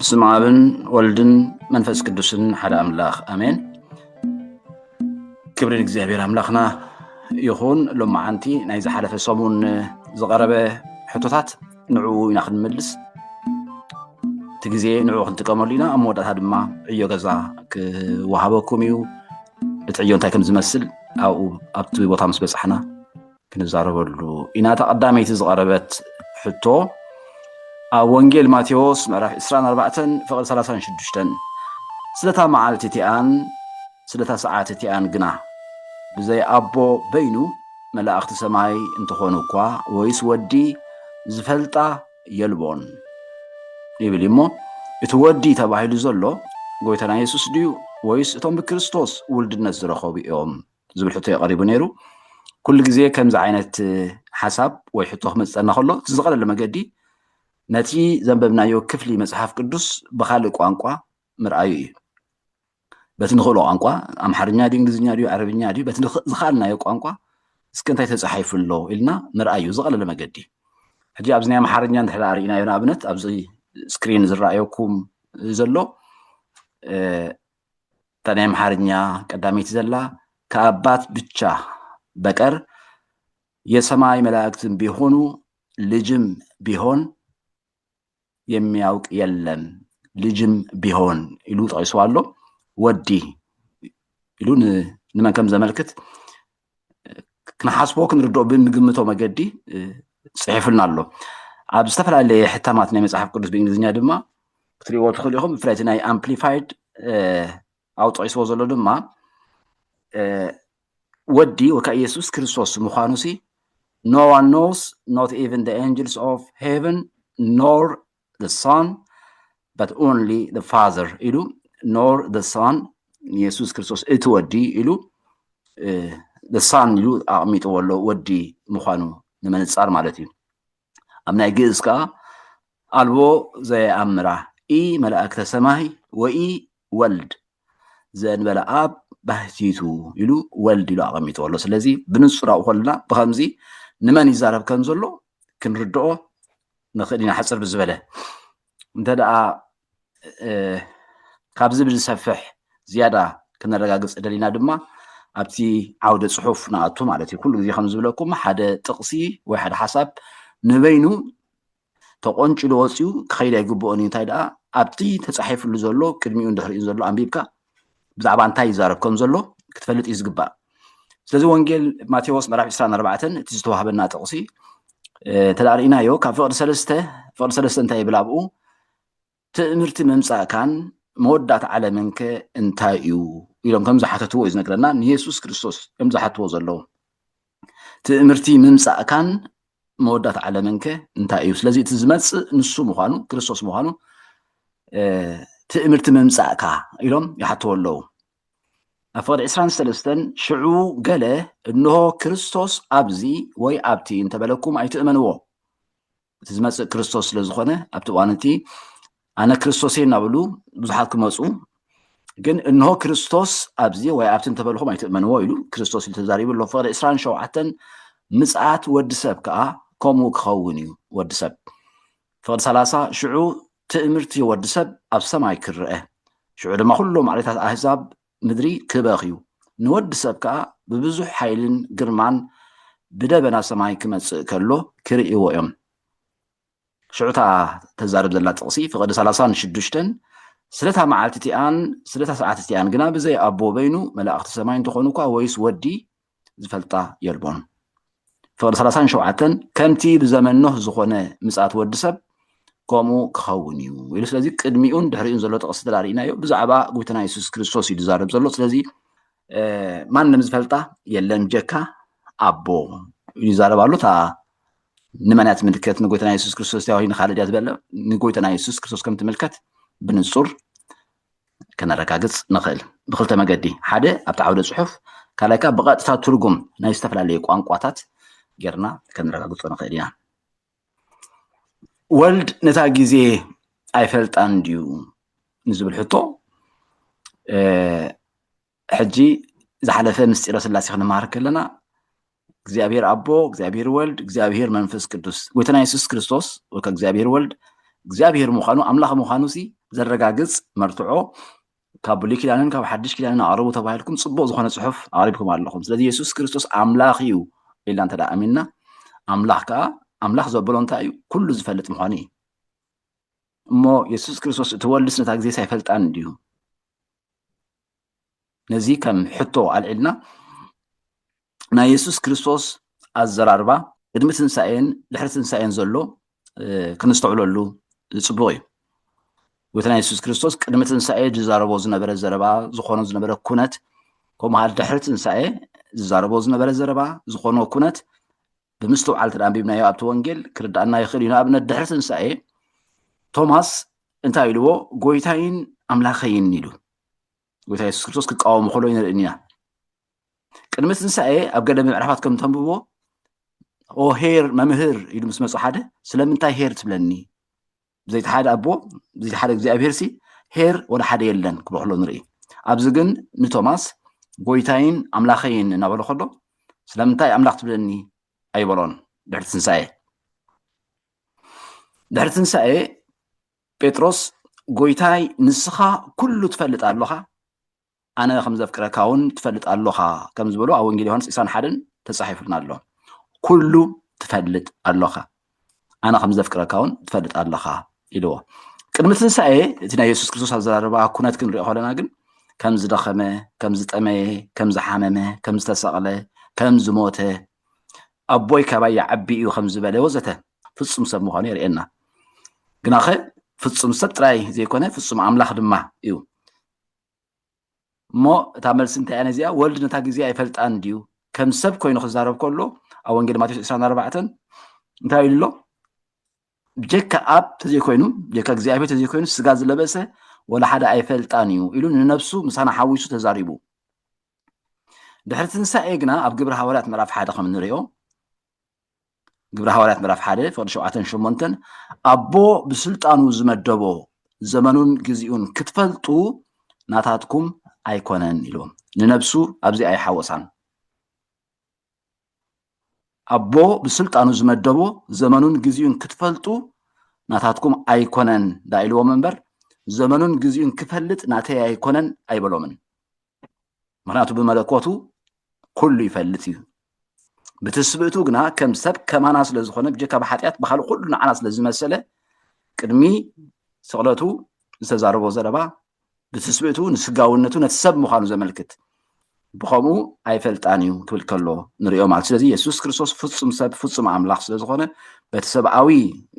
بسم አብን ወልድን መንፈስ ቅዱስን ሓደ አምላኽ አሜን። ክብሪ እግዚአብሔር አምላኽና ይኹን። ሎማዓንቲ ናይ ዝሓለፈ ሰሙን ዝቐረበ ሕቶታት ንዑ ኢና ክንምልስ እቲ ግዜ ንዑ ክንጥቀመሉ ኢና። ኣብ መወዳእታ ድማ ዕዮ ገዛ ክወሃበኩም እዩ። እቲ ዕዮ እንታይ ከም ዝመስል ኣብቲ ቦታ ምስ በፃሕና ክንዛረበሉ ኢና። ተቐዳመይቲ ዝቐረበት ሕቶ ኣብ ወንጌል ማቴዎስ ምዕራፍ 24 ፍቕዲ 36 ስለታ መዓልቲ እቲኣን ስለታ ሰዓት እቲኣን ግና ብዘይ ኣቦ በይኑ መላእኽቲ ሰማይ እንትኾኑ እኳ ወይስ ወዲ ዝፈልጣ የልቦን ይብል እሞ እቲ ወዲ ተባሂሉ ዘሎ ጎይታና ኢየሱስ ድዩ ወይስ እቶም ብክርስቶስ ውልድነት ዝረኸቡ እዮም ዝብል ሕቶ የቐሪቡ ነይሩ። ኩሉ ግዜ ከምዚ ዓይነት ሓሳብ ወይ ሕቶ ክመፅና ከሎ ዝቐለለ መገዲ ነቲ ዘንበብናዮ ክፍሊ መጽሓፍ ቅዱስ ብኻልእ ቋንቋ ምርኣዩ እዩ። በቲ ንኽእሎ ቋንቋ ኣምሓርኛ ድዩ እንግሊዝኛ ድዩ ዓረብኛ ድዩ በቲ ዝኽኣልናዮ ቋንቋ እስኪ እንታይ ተፃሒፉሎ ኢልና ምርኣዩ ዝቐለለ መገዲ። ሕጂ ኣብዚ ናይ ኣምሓርኛ እንድሕር ርኢናዮ ንኣብነት ኣብዚ ስክሪን ዝረኣየኩም ዘሎ እታ ናይ ኣምሓርኛ ቀዳመይቲ ዘላ ከአባት ብቻ በቀር የሰማይ መላእክትን ቢሆኑ ልጅም ቢሆን የሚያውቅ የለም ልጅም ቢሆን ኢሉ ጠቂስዋ ኣሎ። ወዲ ኢሉ ንመን ከም ዘመልክት ክንሓስቦ ክንርድኦ ብምግምቶ መገዲ ፅሒፉልና ኣሎ። ኣብ ዝተፈላለየ ሕታማት ናይ መፅሓፍ ቅዱስ ብእንግሊዝኛ ድማ ክትሪእዎ ትኽእሉ ኢኹም። ብፍላይ እቲ ናይ ኣምፕሊፋይድ ኣብኡ ጠቂስዎ ዘሎ ድማ ወዲ ወካ ኢየሱስ ክርስቶስ ምዃኑ ሲ no one knows not even the angels of heaven nor the son but only the father ኢሉ nor the son ኢየሱስ ክርስቶስ እቲ ወዲ ኢሉ the son ኢሉ ኣቕሚጥዎ ኣሎ ወዲ ምዃኑ ንምንፃር ማለት እዩ። ኣብ ናይ ግእዝ ከዓ ኣልቦ ዘየኣምራ ኢ መላእክተ ሰማይ ወኢ ወልድ ዘንበለ ኣብ ባህቲቱ ኢሉ ወልድ ኢሉ ኣቐሚጥዎ ኣሎ። ስለዚ ብንፁር ኣብኡ ከለና ብከምዚ ንመን ይዛረብ ከም ዘሎ ክንርድኦ ንኽእል ኢና። ሓፅር ብዝበለ እንተደኣ ካብዚ ብዝሰፍሕ ዝያዳ ክነረጋግፅ ደሊና ድማ ኣብቲ ዓውደ ፅሑፍ ንኣቱ ማለት እዩ። ኩሉ ግዜ ከም ዝብለኩም ሓደ ጥቕሲ ወይ ሓደ ሓሳብ ንበይኑ ተቆንጭሉ ወፂኡ ክኸይድ ኣይግብኦን እዩ። እንታይ ደኣ ኣብቲ ተፃሒፍሉ ዘሎ ቅድሚኡ እንድሕሪኡ ዘሎ ኣንቢብካ ብዛዕባ እንታይ ይዛረብ ከም ዘሎ ክትፈልጥ እዩ ዝግባእ። ስለዚ ወንጌል ማቴዎስ ምዕራፍ 24 እቲ ዝተዋህበና ጥቕሲ እንተደኣ ርኢናዮ ካብ ፍቕዲ 3 እንታይ ይብል ኣብኡ ትእምርቲ ምምፃእካን መወዳእታ ዓለምን ከ እንታይ እዩ ኢሎም ከም ዝሓተትዎ እዩ ዝነግረና። ንኢየሱስ ክርስቶስ እዮም ዝሓትዎ ዘለዉ ትእምርቲ ምምፃእካን መወዳእታ ዓለምን ከ እንታይ እዩ። ስለዚ እቲ ዝመፅእ ንሱ ምዃኑ ክርስቶስ ምዃኑ ትእምርቲ ምምፃእካ ኢሎም ይሓትዎ ኣለዉ። ኣብ ፍቕዲ 23 ሽዑ ገለ እንሆ ክርስቶስ ኣብዚ ወይ ኣብቲ እንተበለኩም ኣይትእመንዎ። እቲ ዝመፅእ ክርስቶስ ስለ ዝኾነ ኣብቲ እዋን እቲ ኣነ ክርስቶስ እናብሉ ብዙሓት ክመፁ ግን እንሆ ክርስቶስ ኣብዚ ወይ ኣብቲ እንተበልኩም ኣይትእመንዎ ኢሉ ክርስቶስ ኢሉ ተዛሪቡ ኣሎ። ፍቕዲ 27 ምፅኣት ወዲ ሰብ ከዓ ከምኡ ክኸውን እዩ ወዲ ሰብ። ፍቕዲ 30 ሽዑ ትእምርቲ ወዲ ሰብ ኣብ ሰማይ ክርአ ሽዑ ድማ ኩሎም ዓሌታት ኣህዛብ ምድሪ ክበኽዩ ንወዲ ሰብ ከዓ ብብዙሕ ሓይልን ግርማን ብደበና ሰማይ ክመፅእ ከሎ ክርእይዎ እዮም። ሽዑታ ተዛርብ ዘላ ጥቕሲ ፍቕዲ 36 ስለታ መዓልቲ እቲኣን ስለታ ሰዓት እቲኣን ግና ብዘይ ኣቦ በይኑ መላእኽቲ ሰማይ እንትኾኑ እኳ ወይስ ወዲ ዝፈልጣ የልቦን። ፍቕዲ 37 ከምቲ ብዘመኖህ ዝኾነ ምፅኣት ወዲ ሰብ ከምኡ ክኸውን እዩ ኢሉ። ስለዚ ቅድሚኡን ድሕሪኡን ዘሎ ጥቕሲ ተዳሪእናዮ ብዛዕባ ጎይታና ኢየሱስ ክርስቶስ እዩ ዝዛረብ ዘሎ። ስለዚ ማንም ዝፈልጣ የለን ጀካ ኣቦ እዩ ይዛረብ ኣሎ። እታ ንመን እያ ትምልከት? ንጎይታና ኢየሱስ ክርስቶስ ያ ወይ ንኻልእ እያ ዝበለ? ንጎይታና ኢየሱስ ክርስቶስ ከም ትምልከት ብንፁር ከነረጋግፅ ንኽእል ብክልተ መገዲ። ሓደ ኣብቲ ዓውደ ፅሑፍ ካልኣይ ከዓ ብቐጥታ ትርጉም ናይ ዝተፈላለዩ ቋንቋታት ጌርና ከነረጋግፆ ንኽእል ኢና። ወልድ ነታ ግዜ ኣይፈልጣን ድዩ ንዝብል ሕቶ ሕጂ ዝሓለፈ ምስጢረ ስላሴ ክንመሃር ከለና እግዚአብሔር አቦ፣ እግዚአብሔር ወልድ፣ እግዚአብሔር መንፈስ ቅዱስ ጎይታና ኢየሱስ ክርስቶስ ወይ ከእግዚአብሔር ወልድ እግዚአብሔር ምዃኑ ኣምላኽ ምዃኑ ሲ ዘረጋግጽ መርትዖ ካብ ብሉይ ኪዳንን ካብ ሓድሽ ኪዳንን ኣቕርቡ ተባሂልኩም ጽቡቕ ዝኾነ ጽሑፍ ኣቕሪብኩም ኣለኹም። ስለዚ ኢየሱስ ክርስቶስ ኣምላኽ እዩ ኢልና እንተ ደኣ ኣሚንና ኣምላኽ ከዓ ኣምላኽ ዘበሎ እንታይ እዩ? ኩሉ ዝፈልጥ ምዃኑ እዩ እሞ ኢየሱስ ክርስቶስ እቲ ወልድስ ነታ ግዜ ሳይፈልጣን እንዲሁ ነዚ ከም ሕቶ ኣልዒልና ናይ ኢየሱስ ክርስቶስ ኣዘራርባ ቅድሚ ትንሳኤን ድሕሪ ትንሳኤን ዘሎ ክንስተውዕለሉ ጽቡቕ እዩ። ወይታ ናይ ኢየሱስ ክርስቶስ ቅድሚ ትንሳኤ ዝዛረቦ ዝነበረ ዘረባ ዝኾኖ ዝነበረ ኩነት ከምኡ ድሕሪ ትንሳኤ ዝዛረቦ ዝነበረ ዘረባ ዝኾኖ ኩነት ብምስትውዓል ተዳንቢብናዮ ኣብቲ ወንጌል ክርዳእና ይኽእል እዩ። ንኣብነት ድሕሪ ትንሳኤ ቶማስ እንታይ ኢልዎ? ጎይታይን ኣምላኸይን ኢሉ ጎይታ ኢየሱስ ክርስቶስ ክቃወሙ ከሎ ይንርአኒ ኢና። ቅድሚ ትንሳኤ ኣብ ገለ ምዕራፋት ከም ተንብቦ ኦ ሄር መምህር ኢሉ ምስ መጽኡ ሓደ ስለምንታይ ሄር ትብለኒ ብዘይቲ ሓደ ኣቦ ብዘይቲ ሓደ እግዚኣብሔር ሲ ሄር ወደ ሓደ የለን ክብሎ ከሎ ንርኢ። ኣብዚ ግን ንቶማስ ጎይታይን ኣምላኸይን እናበሎ ከሎ ስለምንታይ ኣምላኽ ትብለኒ ኣይበሎን። ድሕሪ ትንሳኤ ጴጥሮስ ጎይታይ ንስኻ ኩሉ ትፈልጥ ኣለኻ ኣነ ከም ዘፍቅረካ እውን ትፈልጥ ኣለኻ ከም ዝበሎ ኣብ ወንጌል ዮሃንስ 21 ተጻሒፉልና ኣሎ። ኩሉ ትፈልጥ ኣለኻ ኣነ ከም ዘፍቅረካ እውን ትፈልጥ ኣለኻ ኢልዎ። ቅድሚ ትንሳኤ እቲ ናይ ኢየሱስ ክርስቶስ ኣዘራርባ ኩነት ክንሪኦ ከለና ግን ከም ዝደኸመ፣ ከም ዝጠመየ፣ ከም ዝሓመመ፣ ከም ዝተሰቕለ፣ ከም ዝሞተ ኣቦይ ካባይ ይዓቢ እዩ ከም ዝበለ ወዘተ ፍጹም ሰብ ምዃኑ የርእየና። ግናኸ ፍጹም ሰብ ጥራይ ዘይኮነ ፍጹም ኣምላኽ ድማ እዩ። እሞ እታ መልሲ እንታይ ኣነ እዚኣ ወልዲ ነታ ግዜ ኣይፈልጣን ድዩ ከም ሰብ ኮይኑ ክዛረብ ከሎ ኣብ ወንጌል ማቴዎስ 24 እንታይ ኢሉ ኣሎ? ብጀካ ኣብ ተዘይኮይኑ ጀካ እግዚኣብሔር ተዘይኮይኑ ስጋ ዝለበሰ ወላ ሓደ ኣይፈልጣን እዩ ኢሉ ንነብሱ ምሳና ሓዊሱ ተዛሪቡ። ድሕሪ ትንሳኤ ግና ኣብ ግብረ ሃዋርያት ምዕራፍ 1 ከም ንሪኦ ግብረ ሃዋርያት ምዕራፍ 1 ፍቅዲ 7-8 ኣቦ ብስልጣኑ ዝመደቦ ዘመኑን ግዜኡን ክትፈልጡ ናታትኩም ኣይኮነን ኢሎም ንነብሱ ኣብዚ ኣይሓወሳን። ኣቦ ብስልጣኑ ዝመደቦ ዘመኑን ግዜኡን ክትፈልጡ ናታትኩም ኣይኮነን ዳኢልዎም እምበር ዘመኑን ግዜኡን ክፈልጥ ናተይ ኣይኮነን ኣይበሎምን። ምክንያቱ ብመለኮቱ ኩሉ ይፈልጥ እዩ። ብትስብእቱ ግና ከም ሰብ ከማና ስለ ዝኾነ ብጀካ ብሓጢኣት ብካልእ ኩሉ ንዓና ስለ ዝመሰለ ቅድሚ ስቕለቱ ዝተዛረቦ ዘረባ ብትስብእቱ ንስጋውነቱ ነቲ ሰብ ምዃኑ ዘመልክት ብኸምኡ ኣይፈልጣን እዩ ክብል ከሎ ንሪኦ ማለት። ስለዚ ኢየሱስ ክርስቶስ ፍጹም ሰብ ፍጹም ኣምላኽ ስለ ዝኾነ በቲ ሰብኣዊ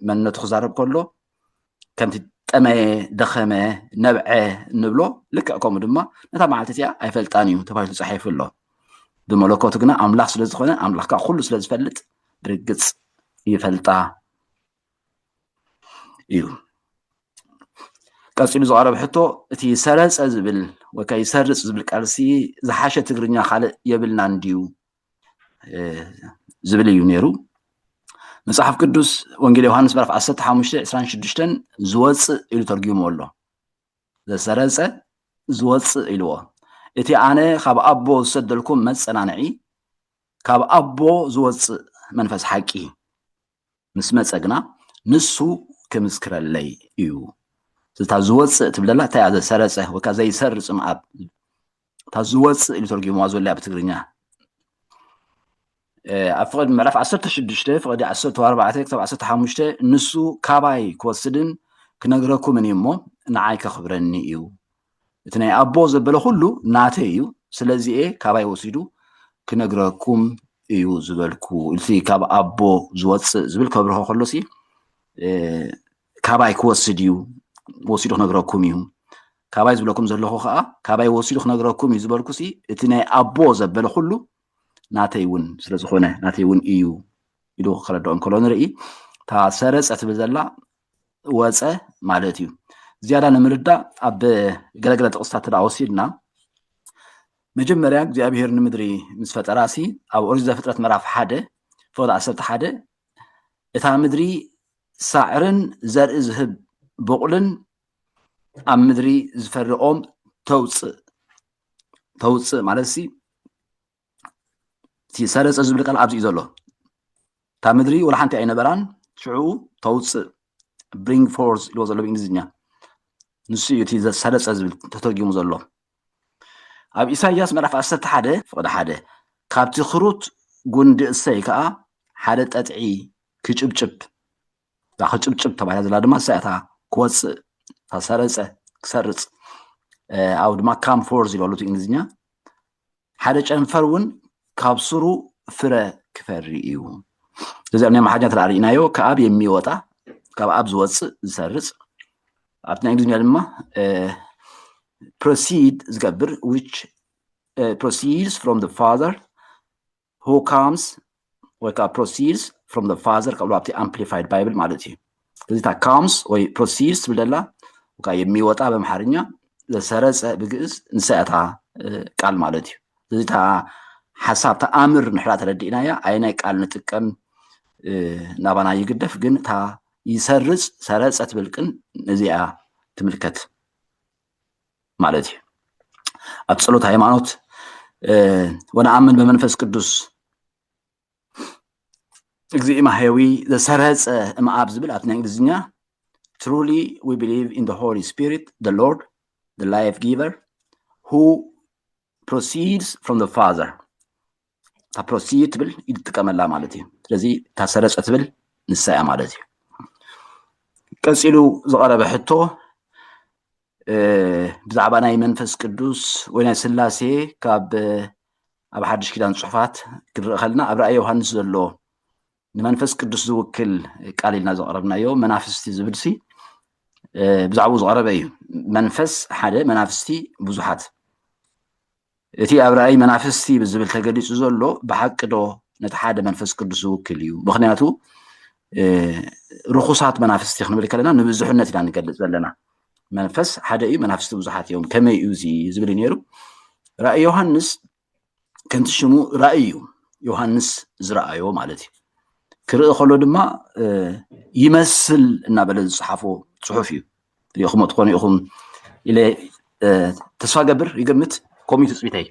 መንነቱ ክዛረብ ከሎ ከምቲ ጠመየ፣ ደኸመ፣ ነብዐ እንብሎ ልክዕ ከምኡ ድማ ነታ መዓልቲ እቲኣ ኣይፈልጣን እዩ ተባሂሉ ተጻሒፉ ኣሎ። ብመለኮቱ ግና ኣምላኽ ስለ ዝኾነ ኣምላኽ ከዓ ኩሉ ስለ ዝፈልጥ ብርግጽ ይፈልጣ እዩ። ቀፂሉ ዝቐረበ ሕቶ እቲ ሰረፀ ዝብል ወይ ከዓ ይሰርፅ ዝብል ቃልሲ ዝሓሸ ትግርኛ ካልእ የብልና እንድዩ ዝብል እዩ ነይሩ። መጽሓፍ ቅዱስ ወንጌል ዮሃንስ ምዕራፍ 15:26 ዝወፅእ ኢሉ ተርጊሙ ኣሎ። ዘሰረፀ ዝወፅእ ኢልዎ እቲ ኣነ ካብ ኣቦ ዝሰደልኩም መፀናንዒ ካብ ኣቦ ዝወፅእ መንፈስ ሓቂ ምስ መፀ ግና ንሱ ክምስክረለይ እዩ። እታ ዝወፅእ ትብለላ እንታይ እያ? ዘሰረፀ ወይ ከዓ ዘይሰርፅ ምኣብ እታ ዝወፅእ ኢሉ ተርጊምዋ ዘሎ ብትግርኛ ኣብ ፍቅዲ ምዕራፍ 16 ፍቅዲ 14 ክሳብ 15 ንሱ ካባይ ክወስድን ክነግረኩምን እሞ ንዓይ ከኽብረኒ እዩ። እቲ ናይ ኣቦ ዘበለ ኩሉ ናተይ እዩ፣ ስለዚኤ ካባይ ወሲዱ ክነግረኩም እዩ ዝበልኩ ኢልቲ ካብ ኣቦ ዝወፅእ ዝብል ከብርሆ ከሎሲ ካባይ ክወስድ እዩ ወሲዱ ክነግረኩም እዩ። ካባይ ዝብለኩም ዘለኹ ከዓ ካባይ ወሲዱ ክነግረኩም እዩ ዝበልኩሲ እቲ ናይ ኣቦ ዘበለ ኩሉ ናተይ እውን ስለ ዝኾነ ናተይ እውን እዩ ኢሉ ክረድኦም ከሎ ንርኢ። እታ ሰረፀ ትብል ዘላ ወፀ ማለት እዩ። ዝያዳ ንምርዳእ ኣብ ገለገለ ጥቕስታት ተዳ ወሲድና መጀመርያ እግዚኣብሔር ንምድሪ ምስ ፈጠራሲ ኣብ ኦሪት ዘፍጥረት ምዕራፍ 1 ፍቅዲ 11 እታ ምድሪ ሳዕርን ዘርኢ ዝህብ በቁልን ኣብ ምድሪ ዝፈርኦም ተውፅእ ማለት ሲ እቲ ሰረፀ ዝብል ቃል ኣብዚ እዩ ዘሎ። እታ ምድሪ ወላ ሓንቲ ኣይነበራን ሽዑ ተውፅእ bring forth ኢልዎ ዘሎ ብእንግሊዝኛ ንሱ እዩ እቲ ዘሳለፀ ዝብል ተተርጊሙ ዘሎ ኣብ ኢሳይያስ ምዕራፍ 11 ፍቅዲ 1 ካብቲ ክሩት ጉንዲ እሰይ ከዓ ሓደ ጠጥዒ ክጭብጭብ ክጭብጭብ ተባሂላ ዘላ ድማ ሳያታ ክወፅእ ተሰረፀ ክሰርፅ ኣብ ድማ ካም ፎርዝ ኢልዎ እቲ እንግሊዝኛ ሓደ ጨንፈር እውን ካብ ስሩ ፍረ ክፈሪ እዩ እዚ ኣብ ናይ ማሓኛ ተራእይናዮ ከአብ የሚወጣ ካብ አብ ዝወፅእ ዝሰርፅ ኣብ ናይ እንግሊዝኛ ድማ proceed ዝገብር which proceeds from the father who comes ወይ ከዓ proceeds from the father ካብሉ ኣብቲ amplified bible ማለት እዩ ስለዚ ታ comes ወይ proceeds ብለላ ወይ የሚወጣ በአምሓርኛ ዘሰረፀ ብግዕዝ ንሳያታ ቃል ማለት እዩ ስለዚ ታ ሓሳብ ተኣምር ንሕራ ተረዲእናያ ኣይናይ ቃል ንጥቀም ናባና ይግደፍ ግን ታ ይሰርፅ ሰረፀ ትብልቅን እዚኣ ትምልከት ማለት እዩ ኣብ ጸሎት ሃይማኖት ወነአምን በመንፈስ ቅዱስ እግዚእ ማህያዊ ዘሰረፀ እምኣብ ዝብል ኣብ ናይ እንግሊዝኛ truly we believe in the Holy Spirit the Lord the life giver who proceeds from the Father ታ proceed ትብል ይጥቀመላ ማለት እዩ ስለዚ ታ ሰረፀ ትብል ንሳያ ማለት እዩ ቀፂሉ ዝቐረበ ሕቶ ብዛዕባ ናይ መንፈስ ቅዱስ ወይ ናይ ስላሴ ካብ ኣብ ሓድሽ ኪዳን ጽሑፋት ክርኢ ከለና ኣብ ራእይ ዮሐንስ ዘሎ ንመንፈስ ቅዱስ ዝውክል ቃል ኢልና ዘቕረብናዮ መናፍስቲ ዝብልሲ ብዛዕባ ዝቐረበ እዩ መንፈስ ሓደ መናፍስቲ ብዙሓት እቲ ኣብ ራእይ መናፍስቲ ብዝብል ተገሊጹ ዘሎ ብሓቂ ዶ ነቲ ሓደ መንፈስ ቅዱስ ዝውክል እዩ ምክንያቱ ርኹሳት መናፍስቲ ክንብል ከለና ንብዙሕነት ኢና ንገልጽ ዘለና መንፈስ ሓደ እዩ መናፍስቲ ብዙሓት እዮም ከመይ እዩ ዝብል ነይሩ ራእይ ዮሐንስ ከምቲ ሽሙ ራእይ እዩ ዮሐንስ ዝረአዮ ማለት እዩ ክርኢ ከሎ ድማ ይመስል እናበለ ዝፅሓፎ ጽሑፍ እዩ ሪኢኹም ትኾኑ ኢኹም ኢለ ተስፋ ገብር ይግምት ኮሚቴ ጽቢተይ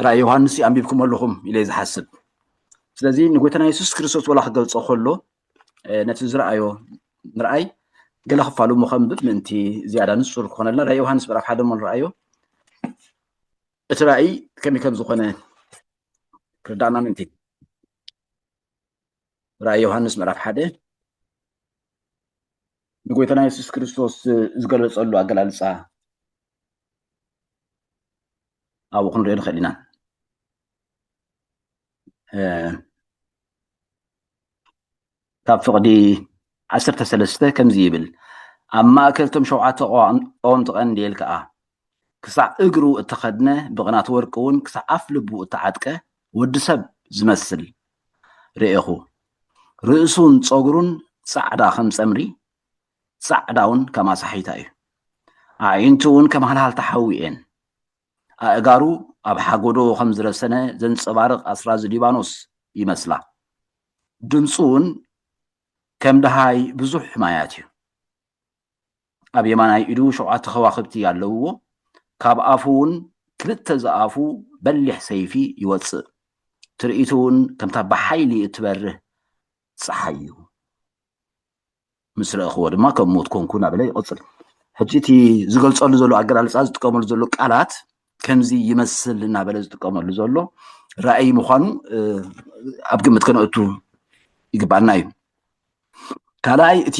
ራእይ ዮሐንስ ኣንቢብኩም ኣለኹም ኢለ ዝሓስብ ስለዚ ንጎይታና ኢየሱስ ክርስቶስ ወላ ክገልጾ ከሎ ነቲ ዝረአዮ ምርኣይ ገለ ክፋሉ ምኸንብብ ምእንቲ ዝያዳ ንጹር ክኾነልና ራእይ ዮሐንስ ምዕራፍ 1 ሞ ንረአዮ እቲ ራእይ ከመይ ከም ዝኾነ ክርዳእና ምእንቲ ራእይ ዮሐንስ ምዕራፍ 1 ንጎይታና ኢየሱስ ክርስቶስ ዝገለጸሉ ኣገላልጻ ኣብኡ ክንሪኦ ንኽእል ኢና ካብ ፍቕዲ 13 ከምዚ ይብል ኣብ ማእከልቶም 7 ቀወምቲ ቀንዲል ከዓ ክሳዕ እግሩ እተኸድነ ብቕናት ወርቂ እውን ክሳዕ ኣፍ ልቡ እተዓጥቀ ወዲ ሰብ ዝመስል ርኢኹ ርእሱን ፀጉሩን ጻዕዳ ከም ፀምሪ ጻዕዳውን ከም ኣሳሒታ እዩ ኣዒንቱ እውን ከም ሃልሃልታ ሓዊ እየን ኣእጋሩ ኣብ ሓጎዶ ከም ዝረሰነ ዘንፀባርቕ ኣስራዚ ሊባኖስ ይመስላ ድምፁ እውን ከም ደሃይ ብዙሕ ማያት እዩ ኣብ የማናይ ኢዱ 7 ከዋኽብቲ ኣለውዎ ካብ ኣፉ እውን ክልተ ዝኣፉ በሊሕ ሰይፊ ይወፅእ ትርኢቱ እውን ከምታ ብሓይሊ እትበርህ ፀሓይ እዩ ምስ ረእኽዎ ድማ ከም ሞት ኮንኩ እናበለ ይቕፅል ሕጂ እቲ ዝገልፀሉ ዘሎ ኣገላልፃ ዝጥቀመሉ ዘሎ ቃላት ከምዚ ይመስል እናበለ ዝጥቀመሉ ዘሎ ራእይ ምዃኑ ኣብ ግምት ከነእቱ ይግባአና እዩ ካልኣይ እቲ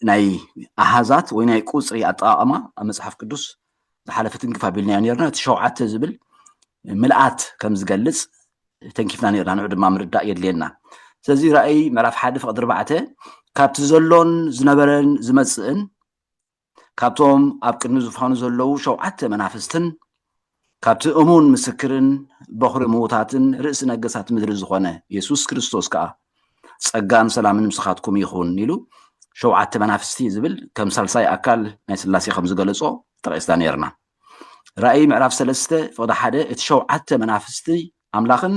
ናይ ኣሃዛት ወይ ናይ ቁፅሪ ኣጠቃቕማ ኣብ መፅሓፍ ቅዱስ ዝሓለፈ ትንክፍ ኣቢልናዮ ነርና እቲ 7 ዝብል ምልኣት ከም ዝገልጽ ተንኪፍና ነርና ንዑ ድማ ምርዳእ የድልየና ስለዚ ራእይ ምዕራፍ 1 ፍቕዲ 4 ካብቲ ዘሎን ዝነበረን ዝመጽእን ካብቶም ኣብ ቅድሚ ዝፋኑ ዘለው 7 መናፍስትን ካብቲ እሙን ምስክርን በኽሪ ምዉታትን ርእሲ ነገሳት ምድሪ ዝኾነ ኢየሱስ ክርስቶስ ከዓ ጸጋን ሰላምን ምስኻትኩም ይኹን ኢሉ 7 መናፍስቲ ዝብል ከም ሳልሳይ ኣካል ናይ ስላሴ ከም ዝገለጾ ተቐይስና ነርና ራእይ ምዕራፍ 3 ፍቕዲ 1 እቲ 7 መናፍስቲ ኣምላኽን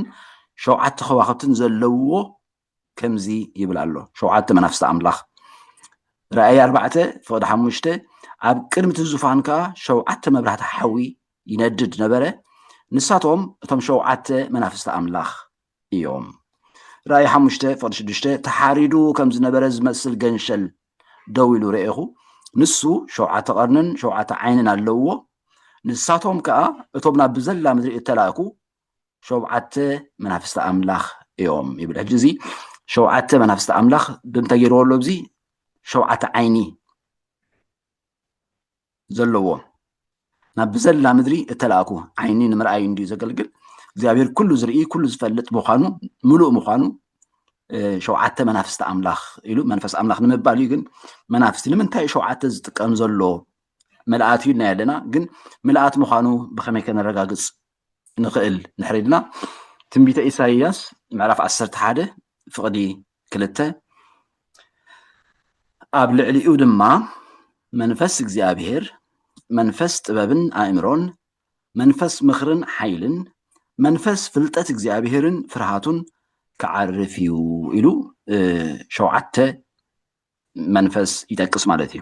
7 ከዋኽብትን ዘለውዎ ከምዚ ይብል ኣሎ 7 መናፍስቲ ኣምላኽ ራእይ 4 ፍቕዲ 5 ኣብ ቅድሚ እቲ ዙፋን ከዓ 7 መብራህቲ ሓዊ ይነድድ ነበረ ንሳቶም እቶም 7 መናፍስቲ ኣምላኽ እዮም رأي حمشته فرشدشته تحاريدو كم زنبرز مسل جنشل دويلو رأيه نسو شوعة قرنن شوعة عينن اللوو نساتهم كأ اتوبنا بزلا مدري التلاكو شوعة منافست أملاخ يوم يبل الجزي شوعة منافست أملاخ بنتجروا لبزي شوعة عيني زلوو نبزلا مدري التلاكو عيني نمرأي ندي زقلقل እግዚአብሔር ኩሉ ዝርኢ ኩሉ ዝፈልጥ ምዃኑ ሙሉእ ምዃኑ ሸውዓተ መናፍስቲ ኣምላኽ ኢሉ መንፈስ ኣምላኽ ንምባል እዩ ግን መናፍስቲ ንምንታይ ሸውዓተ ዝጥቀም ዘሎ መልኣት እዩ ናይ ኣለና ግን መልኣት ምዃኑ ብኸመይ ከነረጋግፅ ንኽእል ንሕሪድና ትንቢተ ኢሳይያስ ምዕራፍ 11 ፍቕዲ 2 ኣብ ልዕሊኡ ድማ መንፈስ እግዚአብሔር መንፈስ ጥበብን ኣእምሮን መንፈስ ምኽርን ሓይልን መንፈስ ፍልጠት እግዚአብሔርን ፍርሃቱን كعرف يلو شوعته منفس يتقص ማለት እዩ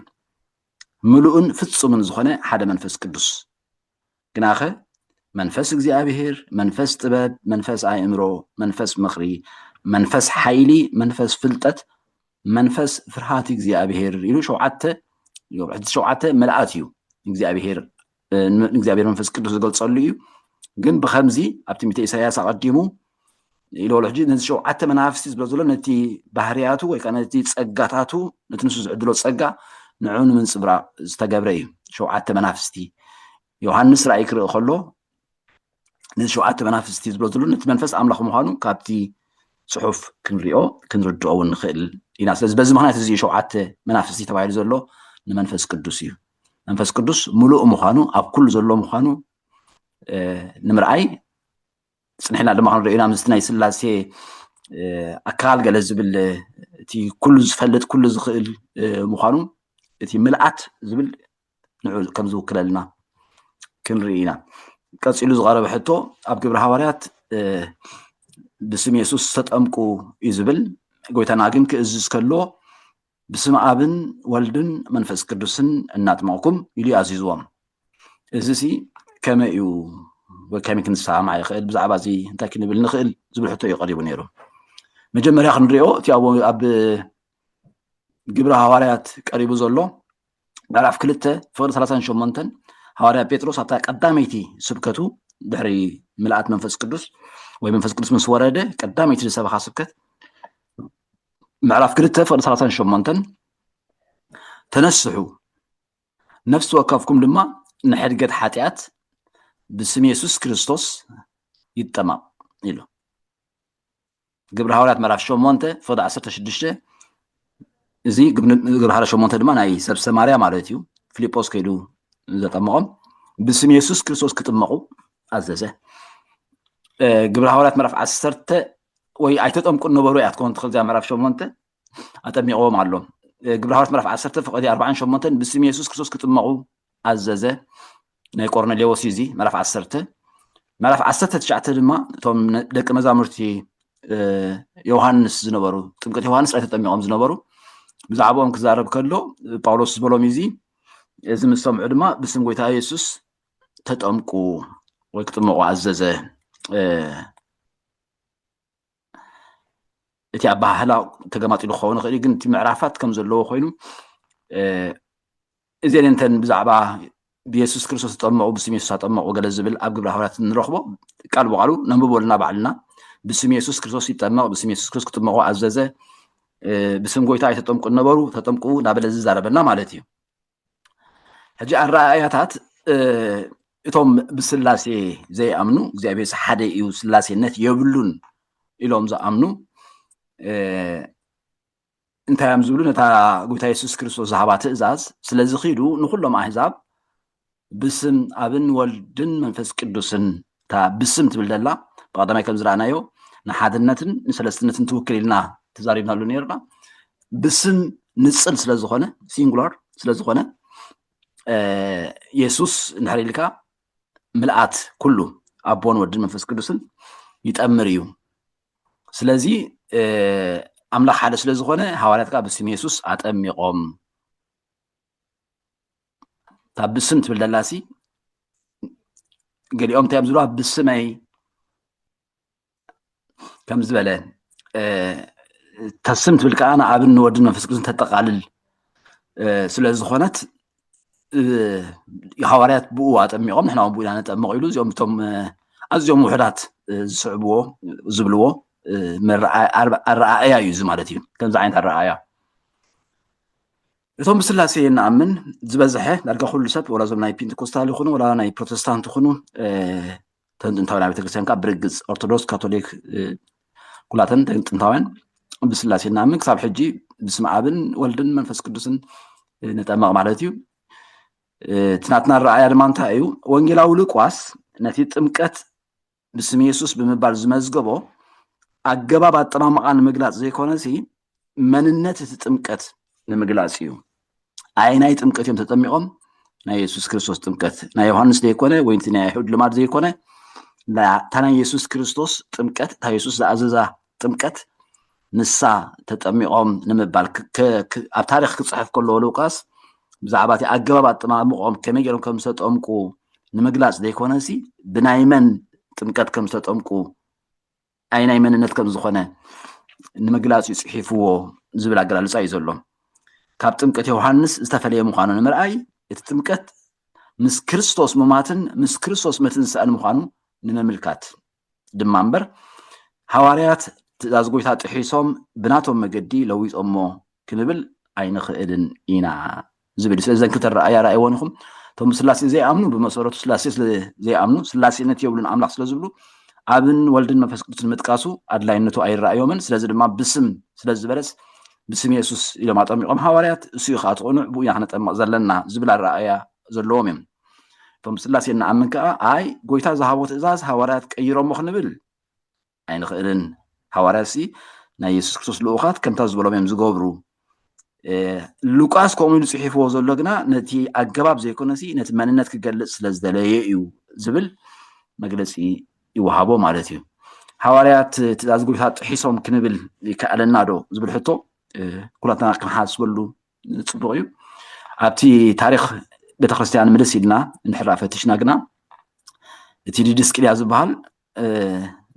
ملؤن ፍጹምን ዝኾነ ሓደ መንፈስ ቅዱስ ግናኸ መንፈስ እግዚአብሔር መንፈስ ጥበብ መንፈስ አእምሮ መንፈስ ምኽሪ መንፈስ ሓይሊ መንፈስ ፍልጠት መንፈስ ፍርሃት እግዚአብሔር ኢሉ ሸውዓተ መልአት እዩ እግዚአብሔር መንፈስ ቅዱስ ዝገልጸሉ እዩ ግን ብኸምዚ ኣብ ትንቢተ ኢሳይያስ ኣቀዲሙ ኢሎ ለሕጂ ነዚ ሸውዓተ መናፍስቲ ዝብሎ ዘሎ ነቲ ባህርያቱ ወይ ከዓ ነቲ ፀጋታቱ ነቲ ንሱ ዝዕድሎ ፀጋ ንዑ ንምንፅብራቕ ዝተገብረ እዩ ሸውዓተ መናፍስቲ ዮሃንስ ራእይ ክርኢ ከሎ ነዚ ሸውዓተ መናፍስቲ ዝብሎ ዘሎ ነቲ መንፈስ ኣምላኽ ምዃኑ ካብቲ ፅሑፍ ክንሪኦ ክንርድኦ እውን ንኽእል ኢና ስለዚ በዚ ምክንያት እዚ ሸውዓተ መናፍስቲ ተባሂሉ ዘሎ ንመንፈስ ቅዱስ እዩ መንፈስ ቅዱስ ሙሉእ ምዃኑ ኣብ ኩሉ ዘሎ ምዃኑ ንምርኣይ صنحنا لما كنا رأينا مستناي سلاسي أكال جلز زبل تي كل زفلت كل زخل مخانو تي ملعت زبل نعود كم زو كلنا كن رأينا كاسيلو صغار بحتو أب قبل حواريات بسم يسوع ستأمكو يزبل قويت أنا أجن كأزز كله بسم أبن والدن منفس كردسن النات معكم يلي عزيزوام إزسي كما يو وكم يمكن الساعة معي خيل بزعبة زي لكن بالنخيل زبل حتى يقرب نيرو مجمع ياخذ نريو تي أب جبر هواريات قريب زلوا بعرف كلته فور 30 شمنتن هواريات بيتروس حتى قداميتي سبكتو دحري ملأت منفس قدس ومنفس قدس من سورده قداميتي لسبخ سبكت معرف كلته فور 30 شمنتن تنسحوا نفس وكافكم لما نحرقت حاتيات بسم يسوع كريستوس يتمام إلو قبل حوالات مراف شومونته فضع 16 زي قبل حوالات شومونته دمان أي سب سماريا مالتيو فيليبوس كيلو زتمام بسم يسوع كريستوس كتمقو عززه قبل حوالات مراف 10 وي عيتتهم كل نبرو يعتكون تخل زي مراف شومونته أتميقو معلوم قبل حوالات مراف 10 فقدي 40 شومونته بسم يسوع كريستوس كتمقو عززه ናይ ቆርኔሌዎስ እዚ ምዕራፍ 10 ምዕራፍ 19 ድማ እቶም ደቂ መዛሙርቲ ዮሃንስ ዝነበሩ ጥምቀት ዮሃንስ ላይ ተጠሚቖም ዝነበሩ ብዛዕባኦም ክዛረብ ከሎ ጳውሎስ ዝበሎም እዚ እዚ ምስ ሰምዑ ድማ ብስም ጎይታ ኢየሱስ ተጠምቁ ወይ ክጥምቁ ኣዘዘ እቲ ኣባህላ ተገማጢሉ ክኸውን ይኽእል ግን እቲ ምዕራፋት ከም ዘለዎ ኮይኑ እዚአን እንተን ብዛዕባ بيسوس كريستوس تطمعوا باسم يسوع تطمعوا قال الزبل أبقى بالحوارات نرخبه قالوا بقالوا نبوا لنا بعلنا باسم يسوع كريستوس يطمعوا باسم يسوع كريستوس تطمعوا عززه باسم قويتاي تطمقوا النبرو تطمقوا نابل الزاربنا مالتي هجي الرأياتات إتهم بسلاسي زي أمنو زي بيس حدا يو سلاسي نت يبلون إلهم زي أمنو انت يا مزولون تا قويتاي يسوع كريستوس زعبات إزاز سلازي خيرو نخلهم أحزاب بسم أبن والدن منفس قدوسن تا بسم تبلدلا بقدامي كم زرعنايو نحادنتن نسلستنتن توكلنا تزاريبنا لو نيرنا بسم نصل سلازخونه سينغولار سلازخونه يسوس نحري لك ملأت كله أبون والدن منفس قدوسن يتأمريو سلازي أملاح حدا سلازخونه حوالاتك بسم يسوس أتأميقهم طب بسم تبلدلاسي قال يوم تيابزلوها بسمعي كم زبالة ተስምት ብልካ ኣና ኣብን ወድን መንፈስ ቅዱስን ተጠቃልል ስለዝኾነት የሐዋርያት ብኡ ኣጠሚቖም ንሕና እውን ብኡና ነጠምቕ ኢሉ እዚኦም እቶም ኣዝዮም ውሕዳት ዝስዕብዎ ዝብልዎ ኣረኣእያ እዩ እዚ ማለት እዩ ከምዚ ዓይነት ኣረኣእያ እቶም ብስላሴ ንኣምን ዝበዝሐ ዳርጋ ኩሉ ሰብ ወላ ዞም ናይ ፔንቴኮስታል ይኹኑ ወላ ናይ ፕሮቴስታንት ይኹኑ ጥንታዊ ናይ ቤተክርስትያን ካብ ብርግፅ ኦርቶዶክስ ካቶሊክ ኩላተን ጥንታውያን ብስላሴ ንኣምን ክሳብ ሕጂ ብስመ ኣብን ወልድን መንፈስ ቅዱስን ነጠመቕ ማለት እዩ ትናትና ረኣያ ድማ እንታይ እዩ ወንጌላዊ ሉቃስ ነቲ ጥምቀት ብስም ኢየሱስ ብምባል ዝመዝገቦ ኣገባብ ኣጠማምቃ ንምግላፅ ዘይኮነሲ መንነት እቲ ጥምቀት ንምግላፅ እዩ ናይ ጥምቀት እዮም ተጠሚቖም ናይ ኢየሱስ ክርስቶስ ጥምቀት ናይ ዮሃንስ ዘይኮነ ወይ ናይ አይሁድ ልማድ ዘይኮነ እታ ናይ ኢየሱስ ክርስቶስ ጥምቀት እታ ኢየሱስ ዝኣዘዛ ጥምቀት ንሳ ተጠሚቖም ንምባል ኣብ ታሪክ ክፅሕፍ ከለዎ ሉቃስ ብዛዕባ እቲ ኣገባብ ኣጠማምቆም ከመይ ገይሮም ከም ዝተጠምቁ ንምግላፅ ዘይኮነሲ ብናይ መን ጥምቀት ከም ዝተጠምቁ ናይ መንነት ከም ዝኾነ ንምግላፅ ይፅሒፍዎ ዝብል ኣገላልፃ እዩ ዘሎ ካብ ጥምቀት ዮሃንስ ዝተፈለየ ምዃኑ ንምርኣይ እቲ ጥምቀት ምስ ክርስቶስ ምማትን ምስ ክርስቶስ ምትንሳእን ምዃኑ ንምምልካት ድማ እምበር ሃዋርያት ትእዛዝ ጎይታ ጥሒሶም ብናቶም መገዲ ለዊጦሞ ክንብል ኣይንኽእልን ኢና ዝብል ስለዚ ዘን ክልተ ረኣያ ረኣይዎን ኢኹም እቶም ስላሴ ዘይኣምኑ ብመሰረቱ ስላሴ ዘይኣምኑ ስላሴነት የብሉን ኣምላኽ ስለ ዝብሉ ኣብን ወልድን መንፈስ ቅዱስን ምጥቃሱ ኣድላይነቱ ኣይረኣዮምን ስለዚ ድማ ብስም ስለዝበለስ ብስም ኢየሱስ ኢሎም ኣጠሚቖም ሃዋርያት እሱዩ ከዓ ትቕኑዕ ብኡ ኢና ክነጠምቕ ዘለና ዝብል ኣረኣእያ ዘለዎም እዮም እቶም ስላሴ ንኣምን ከዓ ኣይ ጎይታ ዝሃቦ ትእዛዝ ሃዋርያት ቀይሮሞ ክንብል ኣይንኽእልን ሃዋርያት ናይ ኢየሱስ ክርስቶስ ልኡኻት ከምታ ዝበሎም እዮም ዝገብሩ ሉቃስ ከምኡ ኢሉ ፅሒፍዎ ዘሎ ግና ነቲ ኣገባብ ዘይኮነሲ ነቲ መንነት ክገልፅ ስለ ዝደለየ እዩ ዝብል መግለፂ ይወሃቦ ማለት እዩ ሃዋርያት ትእዛዝ ጎይታ ጥሒሶም ክንብል ይከኣለና ዶ ዝብል ሕቶ ኩላትና ክንሓስበሉ ፅቡቅ እዩ ኣብቲ ታሪክ ቤተክርስትያን ምልስ ኢልና እንድሕር ፈቲሽና ግና እቲ ዲድስቅልያ ዝበሃል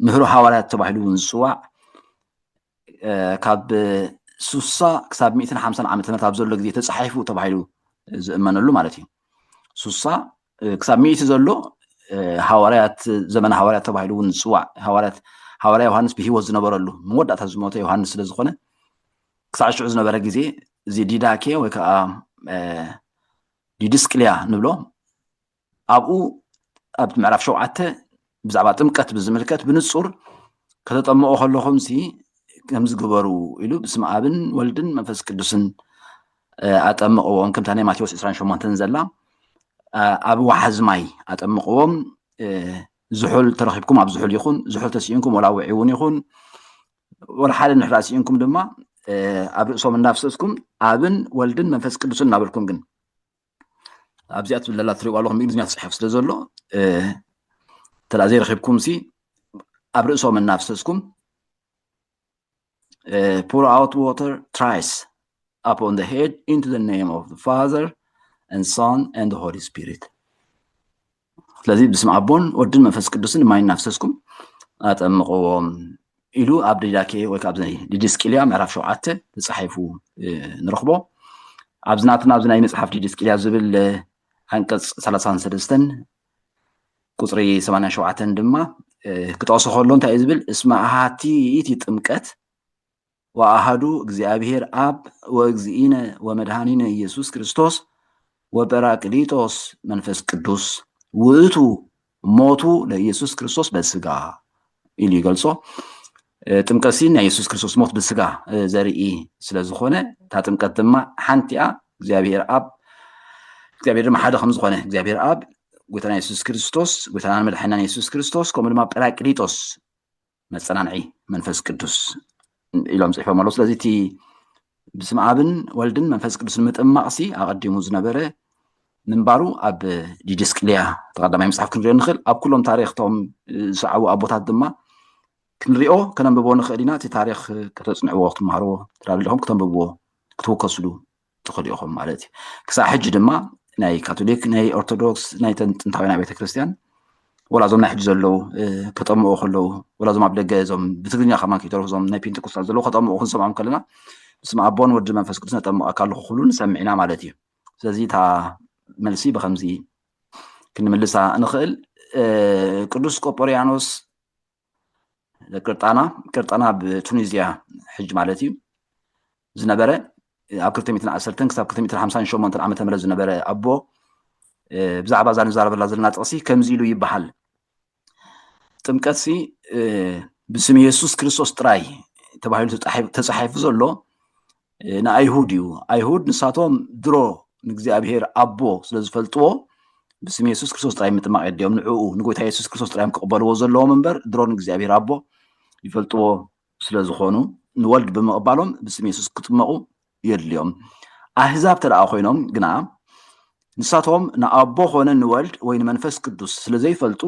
ምህሮ ሃዋርያት ተባሂሉ እውን ዝፅዋዕ ካብ 60 ክሳብ 150 ዓመተ ምህረት ኣብ ዘሎ ግዜ ተፃሒፉ ተባሂሉ ዝእመነሉ ማለት እዩ 60 ክሳብ 100 ዘሎ ሃዋርያት ዘመን ሃዋርያት ተባሂሉ እውን ዝፅዋዕ ሃዋርያ ዮሃንስ ብሂወት ዝነበረሉ መወዳእታ ዝሞተ ዮሃንስ ስለ ዝኾነ ክሳብ ሽዑ ዝነበረ ግዜ እዚ ዲዳኬ ወይ ከዓ ዲድስቅልያ ንብሎ ኣብኡ ኣብ ምዕራፍ 7 ብዛዕባ ጥምቀት ብዝምልከት ብንጹር ከተጠምቑ ከለኹም ከም ዝግበሩ ኢሉ ብስመ ኣብን ወልድን መንፈስ ቅዱስን ኣጠምቕዎም ከምታ ናይ ማቴዎስ 28 ዘላ ኣብ ዋሓዝ ማይ ኣጠምቕዎም ዝሑል ተረኺብኩም ኣብ ዝሑል ይኹን ዝሑል ተሲኢንኩም ወላ ውዒ እውን ይኹን ወላ ሓደ ንሕራ ሲኢንኩም ድማ ኣብ ርእሶም እናፍሰስኩም ኣብን ወልድን መንፈስ ቅዱስን እናበልኩም ግን ኣብዚኣ ትብለላ ትሪእዋ ኣለኹም ብእንግሊዝኛ ተፅሒፍ ስለ ዘሎ ተላ ዘይረኺብኩም ኣብ ርእሶም እናፍሰስኩም pour out water thrice upon the head into the name of the Father and Son and the Holy Spirit. ስለዚ ብስም ኣቦን ወድን መንፈስ ቅዱስን ማይ እናፍሰስኩም ኣጠምቕዎም ኢሉ ኣብ ዲዳኬ ወይ ከዓ ኣብ ዲድስቅልያ ምዕራፍ 7 ተፃሒፉ ንረኽቦ ኣብዚ ናትና ኣብዚ ናይ መፅሓፍ ዲድስቅልያ ዝብል ኣንቀጽ 33 ቁፅሪ 87 ድማ ክጠቕሶ ከሎ እንታይ እዩ ዝብል እስመ ኣሃቲ ይእቲ ጥምቀት ወአሃዱ እግዚአብሔር አብ ወእግዚእነ ወመድኃኒነ ኢየሱስ ክርስቶስ ወጰራቅሊጦስ መንፈስ ቅዱስ ውእቱ ሞቱ ለኢየሱስ ክርስቶስ በስጋ ኢሉ ይገልጾ ጥምቀት ናይ ኢየሱስ ክርስቶስ ሞት በስጋ ዘርኢ ስለ ዝኾነ እታ ጥምቀት ድማ ሓንቲ እያ እግዚአብሔር አብ እግዚአብሔር ድማ ሓደ ከም ዝኾነ እግዚአብሔር አብ ጎይታና ኢየሱስ ክርስቶስ ጎይታና መድኃኒና ኢየሱስ ክርስቶስ ከምኡ ድማ ጰራቅሊጦስ መጸናንዒ መንፈስ ቅዱስ ኢሎም ጽሒፎም ኣለዉ ስለዚ እቲ ብስመ ኣብን ወልድን መንፈስ ቅዱስን ምጥማቕሲ ኣቐዲሙ ዝነበረ ምንባሩ ኣብ ዲድስቅልያ ተቐዳማይ መፅሓፍ ክንሪኦ ንኽእል ኣብ ኩሎም ታሪክቶም ዝሰዓቡ ኣቦታት ድማ ክንሪኦ ከነንብቦ ንኽእል ኢና እቲ ታሪክ ከተፅንዕዎ ክትመሃርዎ ትራድልኹም ክተንብብዎ ክትውከስሉ ትኽእሉ ኢኹም ማለት እዩ ክሳብ ሕጂ ድማ ናይ ካቶሊክ ናይ ኦርቶዶክስ ናይ ጥንታዊ ናይ ቤተ ክርስቲያን ولا زوم نحج زلو كطمو خلو ولا زوم عبد جازم بتقولني خمان كيتروح زوم نبين تقص زلو خطمو خن سمعهم كلنا بس مع بون ورد منفس قدسنا طمو أكل خلون سمعنا مالتي ስለዚህ ታ መልሲ بخمزي ክንምልሳ ንኽእል ቅዱስ ቆጶርያኖስ ቅርጣና ብቱኒዝያ ሕጅ ማለት እዩ ዝነበረ ኣብ 210 ክሳብ 258 ዓመተ ምህረት ዝነበረ ኣቦ ብዛዕባ እዛ ንዛረበላ ዘለና ጥቕሲ ከምዚ ኢሉ ይበሃል ጥምቀት ብስም ኢየሱስ ክርስቶስ ጥራይ ተባሂሉ ተጻሒፉ ዘሎ ንኣይሁድ እዩ ኣይሁድ ንሳቶም ድሮ ንእግዚአብሔር ኣቦ ስለ ዝፈልጥዎ بسم يسوع كريستوس ترايم متما يديهم نعو نقول تاع يسوع كريستوس ترايم كقبل وزلوا منبر درون እግዚአብሔር አቦ ይፈልጥዎ ስለዝኾኑ ንወልድ በመقبالهم بسم يسوع ክትመቁ የድልዮም አህዛብ ተራአ ኮይኖም ግና ንሳቶም ንአቦ ኾነ ንወልድ ወይ ንመንፈስ ቅዱስ ስለዘይፈልጡ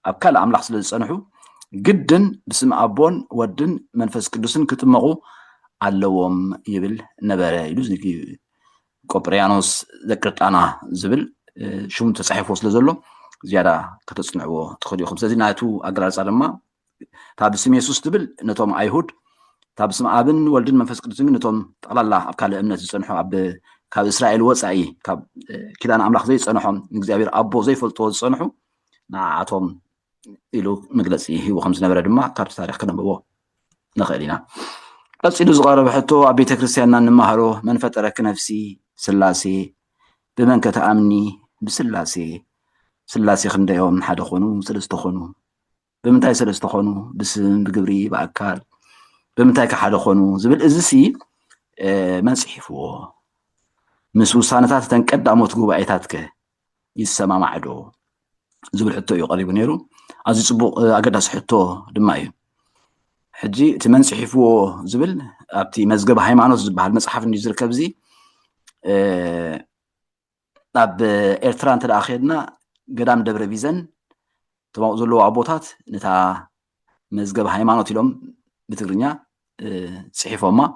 ኣብ ካል አምላኽ ስለዝጸንሑ ግድን بسم አቦን ወድን መንፈስ ቅዱስን ክትመቁ ኣለዎም ይብል ነበረ ኢሉ ዝንኪ ቆጵርያኖስ ዘቅርጣና ዝብል شوم تصحيح وصل زلوا زيادة كتصنعوا تخليهم سيدنا تو أقرأ صارما تاب اسم يسوع تبل نتوم أيهود تاب اسم أبن ولدن منفس قدسين نتوم على الله أبكال أمنة تصنعوا عب كاب إسرائيل وسعي كاب كده أنا أملاخ زي تصنعهم نجزابير أبو زي فلتو تصنعوا نعاتهم إلو مجلسي هو 5 نبرة دماء كاب تاريخ كنا بوا نخلينا بس إلو صغار بحطوا أبيت كريستياننا نمهرو من فترك نفسي سلاسي بمن كتأمني بسلاسي خنديهم حدا خونو سلسته خونو بمنتاي سلسته خونو بسم بقبري بأكال بمنتاي كحدا خونو زبل إزسي منسحفو مسوسانتات تنقدامو تغوبايتاتك يسمع معدو زبل حتو يقريب نيرو ازي صبو اقداس حتو دمايو حجي تمنسحفو زبل ابتي مزغب هايمانوت زبال مصحف اني زركب زي ناب إيرتران تلاخيرنا قدام دبر بيزن تبعو زلو عبوتات نتا مزقب هايمانوت لهم بتقرنيا صحيفو ما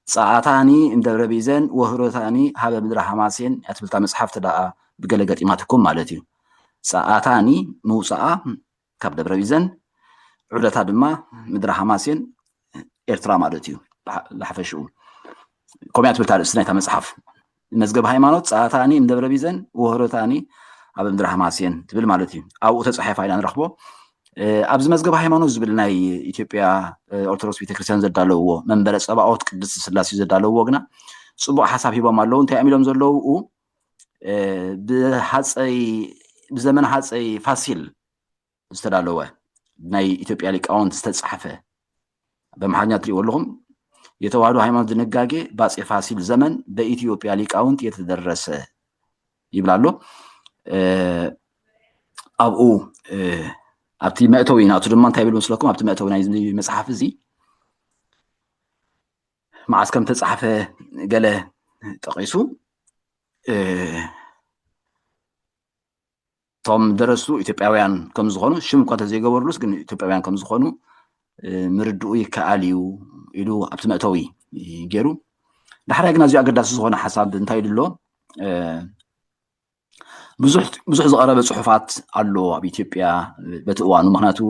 ساعتاني ام دبر بيزن وهروتاني هذا بدر حماسين اتبلتا مصحف تدا بقلقات إماتكم مالتي ساعتاني موسعة كاب دبر بيزن عدتا دما مدر حماسين إيرترا مالتي لحفشو كوميات بلتا السنة مصحف مزقب هايمانوت ساعتاني مدبر بيزن وهروتاني أبو مدرح ماسين تبل مالتي أو تصحيح عينا نرخبه أبز مزقب هايمانوت زبلناي إثيوبيا أرثوذكس بيتكريستيان زدالو منبر صباوت قدس سلاسي زدالو وغنا صبو حساب هيبا مالو انت يعملهم زلو بحصي بزمن حصي فاسيل استدالو ناي إثيوبيا ليقاونت تتصحفه بمحانيا تريو لهم የተዋህዶ ሃይማኖት ድንጋጌ በአፄ ፋሲል ዘመን በኢትዮጵያ ሊቃውንት የተደረሰ ይብላሉ ኣብኡ ኣብቲ መእተዊ ናቱ ድማ እንታይ ብል መስለኩም ኣብቲ መእተዊ ናይ መጽሓፍ እዚ መዓስ ከም ተጻሕፈ ገለ ጠቂሱ ቶም ደረሱ ኢትዮጵያውያን ከም ዝኾኑ ሽም እኳ ተዘይገበሩሉስ ግን ኢትዮጵያውያን ከም ዝኾኑ ምርድኡ ይከኣል እዩ ኢሉ ኣብቲ መእተዊ ገይሩ ድሕሪያ ግን ኣዝዩ ኣገዳሲ ዝኾነ ሓሳብ እንታይ ድሎ ብዙሕ ዝቐረበ ፅሑፋት ኣሎ ኣብ ኢትዮጵያ በቲ እዋኑ ምክንያቱ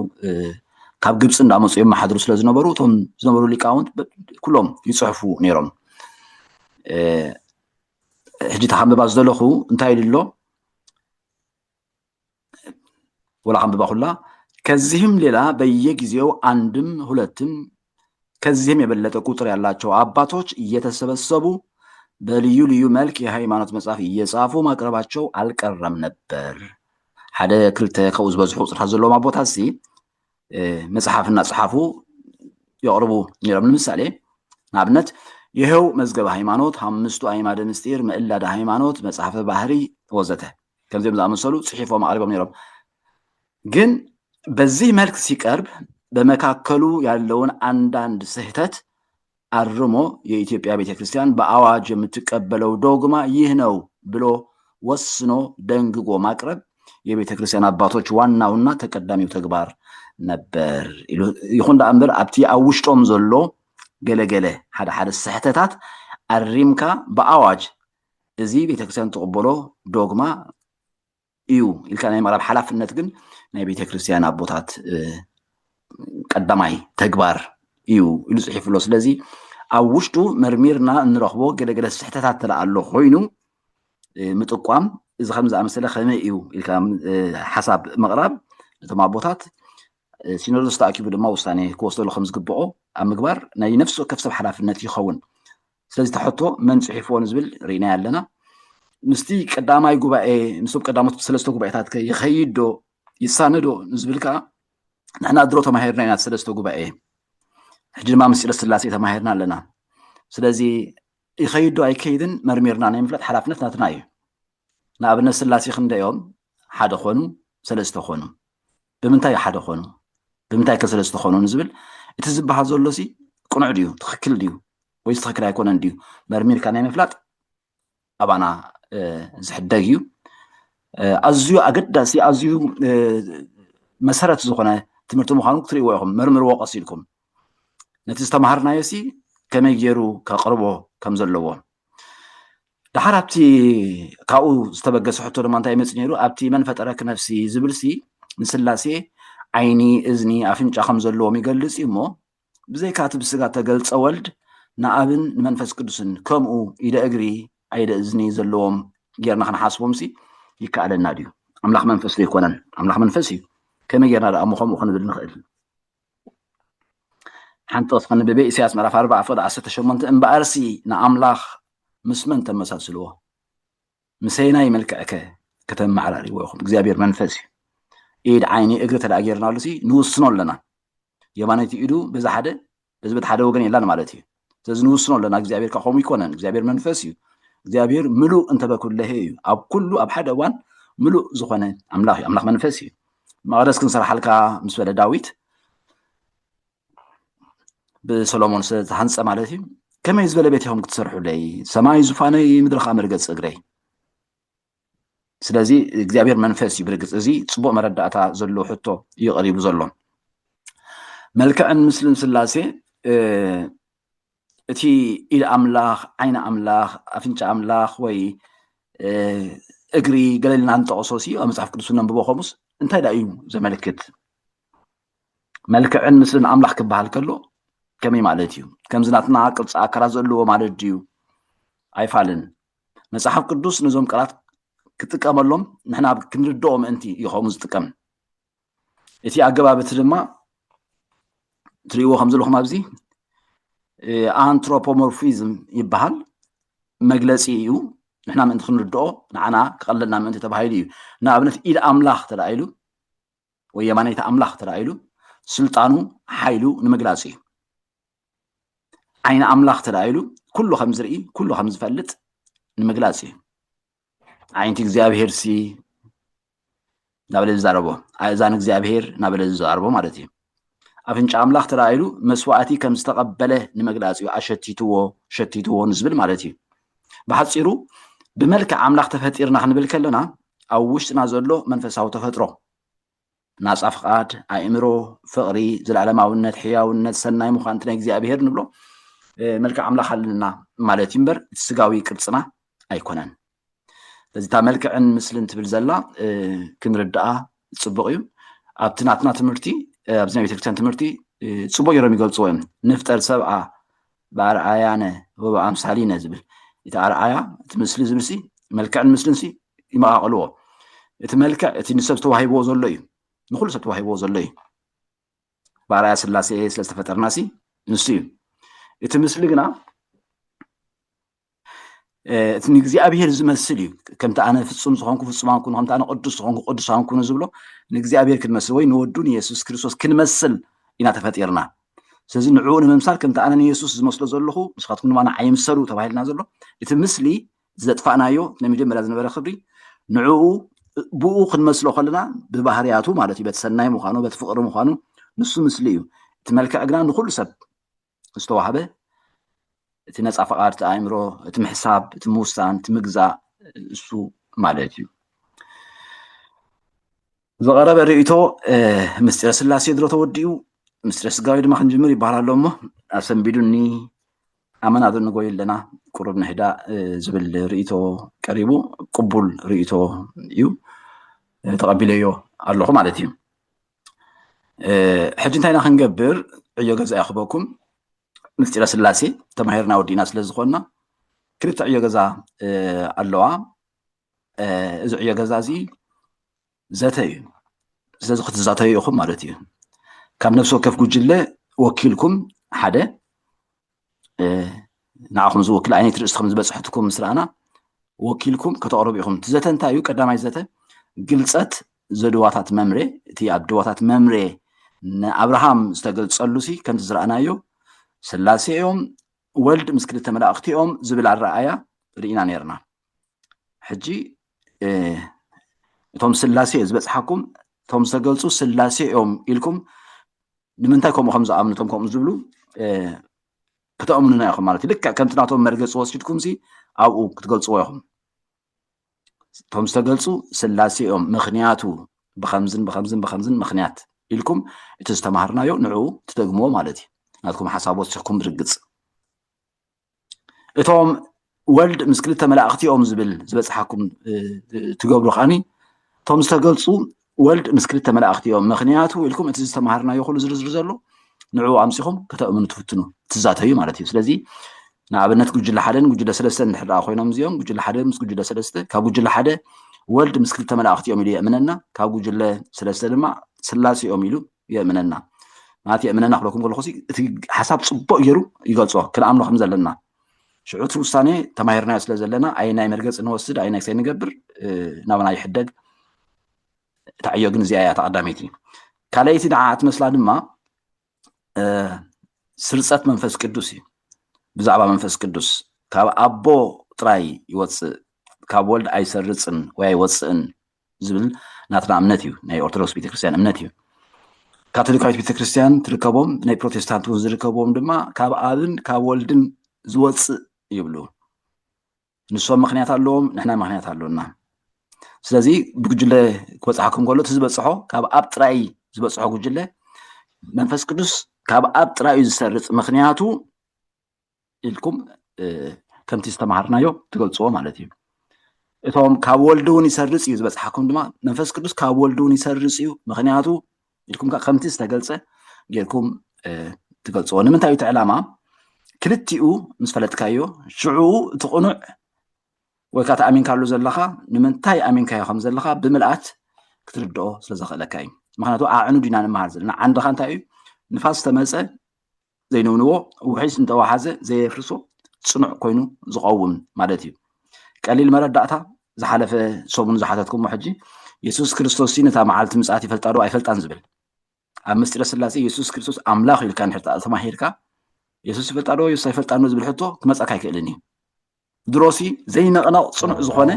ካብ ግብፂ እንዳመፁ የመሓድሩ ስለ ዝነበሩ እቶም ዝነበሩ ሊቃውንት ኩሎም ይፅሕፉ ነይሮም ሕጂ ተሓንበባ ዝደለኹ እንታይ ድሎ ወላ ሓንበባ ኩላ ከዚህም ሌላ በየጊዜው አንድም ሁለትም ከዚህም የበለጠ ቁጥር ያላቸው አባቶች እየተሰበሰቡ በልዩ ልዩ መልክ የሃይማኖት መጽሐፍ እየጻፉ ማቅረባቸው አልቀረም ነበር ሓደ ክልተ ከው ዝበዝሑ ቁጥራት ዘለዎም አቦታት መጽሐፍና ጽሐፉ يقرቡ ነይሮም ለምሳሌ ንኣብነት ይሄው መዝገበ ሃይማኖት አምስቱ አዕማደ ምስጢር ምዕላደ ሃይማኖት መጽሐፈ ባህሪ ወዘተ ከዚህም ዝኣመሰሉ ጽሒፎም አቅርቦም ነይሮም ግን በዚህ መልክ ሲቀርብ በመካከሉ ያለውን አንዳንድ ስህተት አርሞ የኢትዮጵያ ቤተክርስቲያን በአዋጅ የምትቀበለው ዶግማ ይህ ነው ብሎ ወስኖ ደንግጎ ማቅረብ የቤተክርስቲያን አባቶች ዋናውና ተቀዳሚው ተግባር ነበር ይኹን ዳምበር ኣብቲ አውሽጦም ዘሎ ገለገለ ሓደ ስህተታት አሪምካ በአዋጅ እዚ ቤተክርስቲያን ተቀበሎ ዶግማ እዩ ኢልካ ናይ ምቕራብ ሓላፍነት ግን ናይ ቤተ ክርስቲያን ኣቦታት ቀዳማይ ተግባር እዩ ኢሉ ጽሒፍሎ ስለዚ ኣብ ውሽጡ መርሚርና እንረኽቦ ገለገለ ስሕተታት ተለኣሎ ኮይኑ ምጥቋም እዚ ከም ዝኣመሰለ ከመይ እዩ ኢልካ ሓሳብ ምቕራብ ነቶም ኣቦታት ሲኖዶስ ተኣኪቡ ድማ ውሳኔ ክወስደሉ ከም ዝግብኦ ኣብ ምግባር ናይ ነፍሲ ወከፍ ሰብ ሓላፍነት ይኸውን ስለዚ ተሕቶ መን ጽሒፍዎ ንዝብል ርኢና ኣለና ምስቲ ቀዳማይ ጉባኤ ምስቶም ቀዳሞት ሰለስተ ጉባኤታት ይኸይድ ዶ ይሳነዶ ንዝብል ከዓ ንሕና ድሮ ተማሂርና ኢና ሰለስተ ጉባኤ ሕጂ ድማ ምስጢረ ስላሴ ተማሂርና ኣለና ስለዚ ይኸይድ ዶ ኣይከይድን መርሚርና ናይ ምፍላጥ ሓላፍነት ናትና እዩ ንኣብነት ስላሴ ክንደዮም ሓደ ኾኑ ሰለስተ ኾኑ ብምንታይ ሓደ ኾኑ ብምንታይ ከሰለስተ ኾኑ ንዝብል እቲ ዝበሃል ዘሎ ሲ ቁኑዕ ድዩ ትኽክል ድዩ ወይስ ትኽክል ኣይኮነን ድዩ መርሚርካ ናይ ምፍላጥ ኣባና ዝሕደግ እዩ ኣዝዩ ኣገዳሲ ኣዝዩ መሰረት ዝኾነ ትምህርቲ ምዃኑ ክትርእይዎ ኢኹም መርምርዎ ቀሲልኩም ነቲ ዝተምሃርናዮ ሲ ከመይ ገይሩ ከቕርቦ ከም ዘለዎ ድሓር ኣብቲ ካብኡ ዝተበገሰ ሕቶ ድማ እንታይ መፅእ ነይሩ ኣብቲ መን ፈጠረክ ነፍሲ ዝብል ሲ ንስላሴ ዓይኒ እዝኒ ኣፍንጫ ከም ዘለዎም ይገልጽ እዩ እሞ ብዘይካ እቲ ብስጋ ተገልጸ ወልድ ንኣብን ንመንፈስ ቅዱስን ከምኡ ኢደ እግሪ ዓይደ እዝኒ ዘለዎም ጌርና ክንሓስቦም ሲ ይከኣለና ድዩ ኣምላኽ መንፈስ ዶ ይኮነን ኣምላኽ መንፈስ እዩ ከመይ ጌርና ደኣ ከምኡ ክንብል ንኽእል ሓንቲ ጥቕስ ክንብብ ኢሳያስ ምዕራፍ 4 ፍቅዲ 18 እምበኣርሲ ንኣምላኽ ምስ መን ተመሳስልዎ ምሰይናይ መልክዕከ ከተመዓራሪዎ ኢኹም እግዚኣብሔር መንፈስ እዩ ኢድ ዓይኒ እግሪ ተደኣ ጌርናሉ ሲ ንውስኖ ኣለና የማነይቲ ኢዱ በዛ ሓደ በዚ በቲ ሓደ ወገን የላን ማለት እዩ ስለዚ ንውስኖ ኣለና እግዚኣብሔር ከምኡ ይኮነን እግዚኣብሔር መንፈስ እዩ እግዚኣብሔር ምሉእ እንተበኩለሄ እዩ ኣብ ኩሉ ኣብ ሓደ እዋን ምሉእ ዝኾነ ኣምላኽ እዩ ኣምላኽ መንፈስ እዩ መቕደስ ክንሰርሓልካ ምስ በለ ዳዊት ብሰሎሞን ዝተሃንፀ ማለት እዩ ከመይ ዝበለ ቤት ኢኹም ክትሰርሑለይ ሰማይ ዙፋነይ ምድሪ ከዓ መርገፂ እግረይ ስለዚ እግዚኣብሔር መንፈስ እዩ ብርግፅ እዚ ፅቡቅ መረዳእታ ዘለዎ ሕቶ ይቐሪቡ ዘሎ መልክዕን ምስልን ስላሴ እቲ ኢድ ኣምላኽ ዓይኒ ኣምላኽ ኣፍንጫ ኣምላኽ ወይ እግሪ ገለልና እንጠቕሶ ሲ ኣብ መፅሓፍ ቅዱስ ነንብቦ ከምኡስ እንታይ ዳ እዩ ዘመልክት መልክዕን ምስልን ኣምላኽ ክበሃል ከሎ ከመይ ማለት እዩ ከምዚ ናትና ቅርፂ ኣካላት ዘለዎ ማለት ድዩ ኣይፋልን መፅሓፍ ቅዱስ ነዞም ቃላት ክጥቀመሎም ንሕና ክንርድኦ ምእንቲ እዩ ከምኡ ዝጥቀም እቲ ኣገባብ እቲ ድማ ትርእይዎ ከም ዘለኹም ኣብዚ ኣንትሮፖሞርፊዝም ይበሃል መግለፂ እዩ ንሕና ምእንቲ ክንርድኦ ንዓና ክቐለልና ምእንቲ ተባሂሉ እዩ ንኣብነት ኢድ ኣምላኽ ተላኢሉ ወይ የማነይቲ ኣምላኽ ተላኢሉ ስልጣኑ ሓይሉ ንምግላፅ እዩ ዓይኒ ኣምላኽ ተላኢሉ ኩሉ ከም ዝርኢ ኩሉ ከም ዝፈልጥ ንምግላፅ እዩ ዓይንቲ እግዚኣብሔር ሲ ናበለ ዝዛረቦ ኣእዛን እግዚኣብሔር ናበለ ዝዛረቦ ማለት እዩ ኣፍንጫ ኣምላኽ ተላኢሉ መስዋእቲ ከም ዝተቐበለ ንምግላፅ እዩ ሸቲትዎ ንዝብል ማለት እዩ ብሓፂሩ ብመልክዕ ኣምላኽ ተፈጢርና ክንብል ከለና ኣብ ውሽጥና ዘሎ መንፈሳዊ ተፈጥሮ ናፃ ፍቓድ ኣእምሮ ፍቕሪ ዘለዓለማውነት ሕያውነት ሰናይ ምዃንቲ ናይ እግዚኣብሔር ንብሎ መልክዕ ኣምላኽ ኣለና ማለት እዩ እምበር እቲ ስጋዊ ቅርፅና ኣይኮነን ስለዚ እታ መልክዕን ምስልን ትብል ዘላ ክንርድኣ ፅቡቅ እዩ ኣብቲ ናትና ትምህርቲ ኣብዚ ናይ ቤተክርስትያን ትምህርቲ ፅቡቅ ጌሮም ይገልፅዎ እዮም ንፍጠር ሰብኣ ብኣርኣያነ ወብኣምሳሊነ ዝብል እቲ ኣርኣያ እቲ ምስሊ ዝብል ሲ መልክዕን ምስልን ሲ ይመቃቐልዎ እቲ መልክዕ እቲ ንሰብ ዝተዋሂብዎ ዘሎ እዩ ንኩሉ ሰብ ተዋሂብዎ ዘሎ እዩ ብኣርኣያ ስላሴ ስለ ዝተፈጠርና ሲ ንሱ እዩ እቲ ምስሊ ግና እቲ ንእግዚኣብሔር ዝመስል እዩ ከምቲ ኣነ ፍፁም ዝኾንኩ ፍፁማን ኩኑ ከምቲ ኣነ ቅዱስ ዝኾንኩ ቅዱሳን ኩኑ ዝብሎ ንእግዚኣብሔር ክንመስል ወይ ንወዱ ንየሱስ ክርስቶስ ክንመስል ኢና ተፈጢርና ስለዚ ንዕኡ ንምምሳል ከምቲ ኣነ ንየሱስ ዝመስሎ ዘለኹ ንስኻትኩም ድማ ኣይምሰሉ ተባሂልና ዘሎ እቲ ምስሊ ዘጥፋእናዮ ናይ መጀመርያ ዝነበረ ክብሪ ንዕኡ ብኡ ክንመስሎ ከለና ብባህርያቱ ማለት እዩ በቲ ሰናይ ምዃኑ በቲ ፍቕሪ ምዃኑ ንሱ ምስሊ እዩ እቲ መልክዕ ግና ንኩሉ ሰብ ዝተዋህበ እቲ ነፃ ፍቓድ እቲ ኣእምሮ እቲ ምሕሳብ እቲ ምውሳን እቲ ምግዛእ እሱ ማለት እዩ ዝቐረበ ርእቶ ምስጢረ ስላሴ ድሮ ተወዲኡ ምስጢረ ስጋዊ ድማ ክንጅምር ይበሃል ኣሎ እሞ ኣሰንቢዱኒ ኣመና ዶ ንጎይ ኣለና ቁሩብ ንሕዳእ ዝብል ርእቶ ቀሪቡ ቅቡል ርእቶ እዩ ተቐቢለዮ ኣለኹ ማለት እዩ ሕጂ እንታይና ክንገብር ዕዮ ገዛ ይኽበኩም ምስጢረ ስላሴ ተማሂርና ወዲና ስለ ዝኾንና ክልተ ዕዮ ገዛ ኣለዋ እዚ ዕዮ ገዛ እዚ ዘተ እዩ ስለዚ ክትዛተዩ ኢኹም ማለት እዩ ካብ ነፍሲ ወከፍ ጉጅለ ወኪልኩም ሓደ ንዓኹም ዝወክል ዓይነት ርእስትኩም ዝበፅሕትኩም ምስ ረኣና ወኪልኩም ከተቕርቡ ኢኹም እቲ ዘተ እንታይ እዩ ቀዳማይ ዘተ ግልፀት ዘድዋታት መምሬ እቲ ኣብ ድዋታት መምሬ ንኣብርሃም ዝተገልፀሉ ሲ ከምቲ ዝረኣናዮ ስላሴ እዮም ወልድ ምስ ክልተ መላእኽቲ እዮም ዝብል ኣረኣያ ርኢና ነርና ሕጂ እቶም ስላሴ ዝበፅሓኩም እቶም ዝተገልፁ ስላሴ እዮም ኢልኩም ንምንታይ ከምኡ ከም ዝኣምኑ እቶም ከምኡ ዝብሉ ከተእምኑና ኢኹም ማለት እዩ ልክዕ ከምቲ ናቶም መርገፂ ወሲድኩም ሲ ኣብኡ ክትገልፅዎ ኢኹም እቶም ዝተገልፁ ስላሴ እዮም ምክንያቱ ብከምዝን ብከምዝን ብከምዝን ምክንያት ኢልኩም እቲ ዝተማሃርናዮ ንዕኡ ትደግምዎ ማለት እዩ ናትኩም ሓሳብ ወሲኽኩም ርግፅ እቶም ወልድ ምስ ክልተ መላእኽቲ እዮም ዝብል ዝበፅሓኩም ትገብሩ ኸዓኒ እቶም ዝተገልፁ ወልድ ምስ ክልተ መላእኽቲ እዮም ምክንያቱ ኢልኩም እቲ ዝተማሃርናዮ ኩሉ ዝርዝር ዘሎ ንዕኡ ኣምፂኹም ከተእምኑ ትፍትኑ ትዛተዩ ማለት እዩ ስለዚ ንኣብነት ጉጅለ ሓደን ጉጅለ ሰለስተን እንድሕር ደኣ ኮይኖም እዚኦም ጉጅለ ሓደ ምስ ጉጅለ ሰለስተ ካብ ጉጅለ ሓደ ወልድ ምስ ክልተ መላእኽቲ እዮም ኢሉ የእምነና ካብ ጉጅለ ሰለስተ ድማ ስላሴ እዮም ኢሉ የእምነና ማለት የእምነና ክለኩም ከለኹ እቲ ሓሳብ ፅቡቅ ገይሩ ይገልፆ ክንኣምኖ ከም ዘለና ሽዑ እቲ ውሳኔ ተማሂርናዮ ስለ ዘለና ኣይናይ መርገፂ ንወስድ ኣይናይ ክሳይ ንገብር ናብና ይሕደግ ተዕዮ ግን እዚኣ እያ ተቐዳሚት እዩ ካልአይቲ ንዓ ትመስላ ድማ ስርፀት መንፈስ ቅዱስ እዩ ብዛዕባ መንፈስ ቅዱስ ካብ ኣቦ ጥራይ ይወፅእ ካብ ወልድ ኣይሰርፅን ወይ ኣይወፅእን ዝብል ናትና እምነት እዩ ናይ ኦርቶዶክስ ቤተክርስትያን እምነት እዩ ካቶሊካዊት ቤተክርስትያን ትርከቦም ናይ ፕሮቴስታንት እውን ዝርከቦም ድማ ካብ ኣብን ካብ ወልድን ዝወፅእ ይብሉ ንሶም ምክንያት ኣለዎም ንሕና ምክንያት ኣለውና ስለዚ ብጉጅለ ክበፅሓኩም ከሎ እቲ ዝበፅሖ ካብ ኣብ ጥራይ ዝበፅሖ ጉጅለ መንፈስ ቅዱስ ካብ ኣብ ጥራይ ዝሰርፅ ምክንያቱ ኢልኩም ከምቲ ዝተማሃርናዮ ትገልፅዎ ማለት እዩ እቶም ካብ ወልዲ እውን ይሰርፅ እዩ ዝበፅሓኩም ድማ መንፈስ ቅዱስ ካብ ወልዲ እውን ይሰርፅ እዩ ምክንያቱ ኢልኩም ከምቲ ዝተገልፀ ጌርኩም ትገልፅዎ ንምንታይ እዩ እቲ ዕላማ ክልቲኡ ምስ ፈለጥካዮ ሽዑኡ እቲ ቁኑዕ ወይ ከዓ ተኣሚንካሉ ዘለካ ንምንታይ ኣሚንካዮ ከም ዘለካ ብምልኣት ክትርድኦ ስለ ዘኽእለካ እዩ ምክንያቱ ኣዕኑድ ኢና ንመሃር ዘለና ዓንድኻ እንታይ እዩ ንፋስ ዝተመፀ ዘይንውንዎ ውሒስ እንተወሓዘ ዘየፍርሶ ፅኑዕ ኮይኑ ዝቐውም ማለት እዩ ቀሊል መረዳእታ ዝሓለፈ ሰሙን ዝሓተትኩሞ ሕጂ የሱስ ክርስቶስ ነታ መዓልቲ ምፅኣት ይፈልጣ ዶ ኣይፈልጣን ዝብል ኣብ ምስጢረ ስላሴ የሱስ ክርስቶስ ኣምላኽ ኢልካ እንድሕር ተማሂርካ የሱስ ይፈልጣ ዶ የሱስ ኣይፈልጣን ዝብል ሕቶ ክመፀካ ኣይክእልን እዩ ድሮሲ ዘይነቕነቕ ፅኑዕ ዝኾነ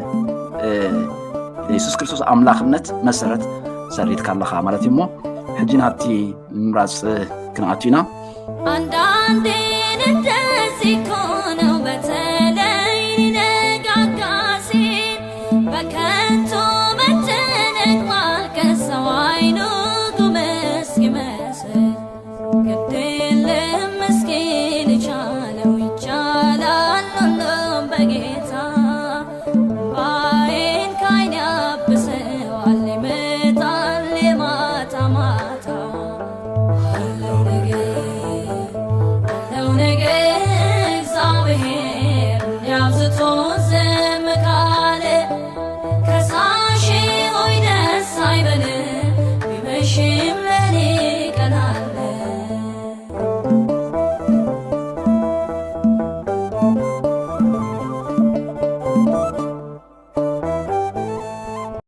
የሱስ ክርስቶስ ኣምላኽነት መሰረት ሰሪትካ ኣለኻ ማለት እዩ እሞ ሕጂ ናብቲ ምምራፅ ክንኣቱ ኢና አንዳንዴ እንደዚህ እኮ ነው